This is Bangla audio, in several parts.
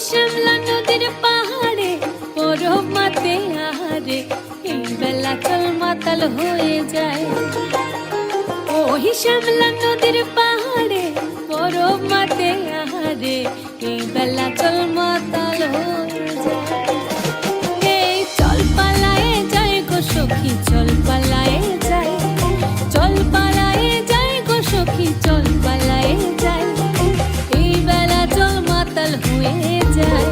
শ্যামলা নদীর পাহাড়ে পরব মাতে আহারে এই বেলা চল মাতাল হয়ে যায়। ওই শ্যামলা নদীর পাহাড়ে পরব মাতে আহারে এই বেলা চল মাতাল হয়ে যায়। এই চল পালায়ে যাই গো সখী, চল পালায়ে যাই, চল পালায়ে যাই গো সখী, চল পালায়ে যাই, এই বেলা চল মাতাল হয়ে যায়।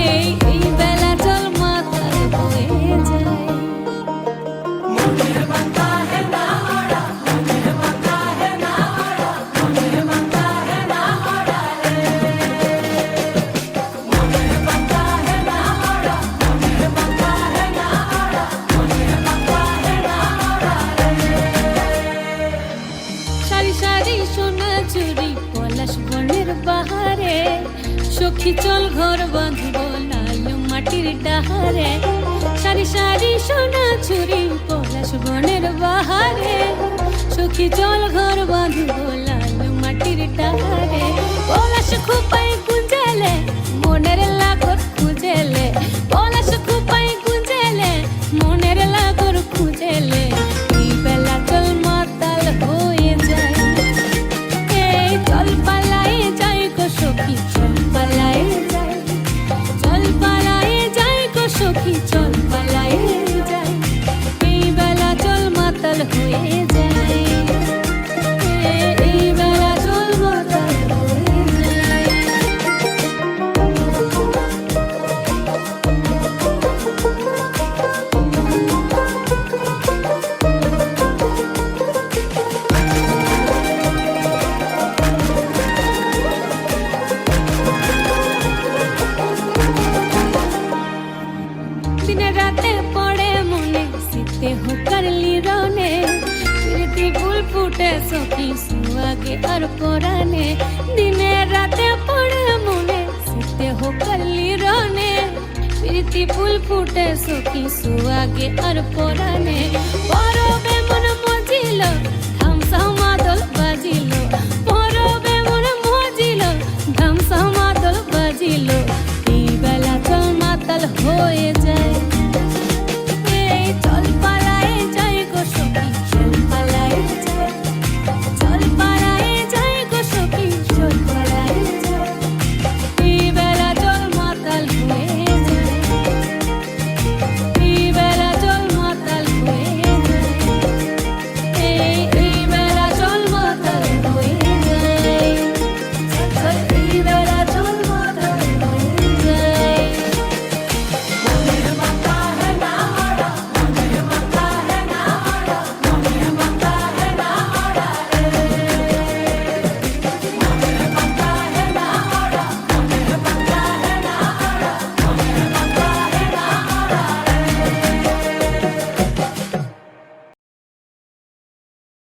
এই বেলা চল মাতাল হয়ে যায়। সারি সারি সোনা চুরি পলাশ বনের বাহারে সখী চল ঘর বাঁধব লাল মাটির ডাহারে। সারি সারি সোনা চুরি পলাশ বনের বাহারে সখী চল ঘর বাঁধব লাল মাটির ডাহারে। পলাশ খোপায় গুঞ্জেলে মনের লাগর খুঁজেলে, পলাশ খোপায় গুঞ্জেলে মনের লাগর খুঁজেলে এই বেলা চল মাতাল হয়ে যায়। এই চল পালায়ে যাই গো সখী, চল পালায়ে যাই, চল পালায়ে যাই গো সখী, চল পালায়ে যাই, এই বেলা চল মাতাল হয়ে যায়। এই বেলা চল মাতাল হয়ে যায়। দিনে রাতে পড়ে মনে শীতে হুকারলি রনে, প্রীতি ফুল ফুটে সখী সুয়াগে আর পরানে। দিনে রাতে পড়ে মনে শীতে হুকারলি রনে, প্রীতি ফুল ফুটে সখী সুয়াগে আর পরানে। পরবে মন মজিল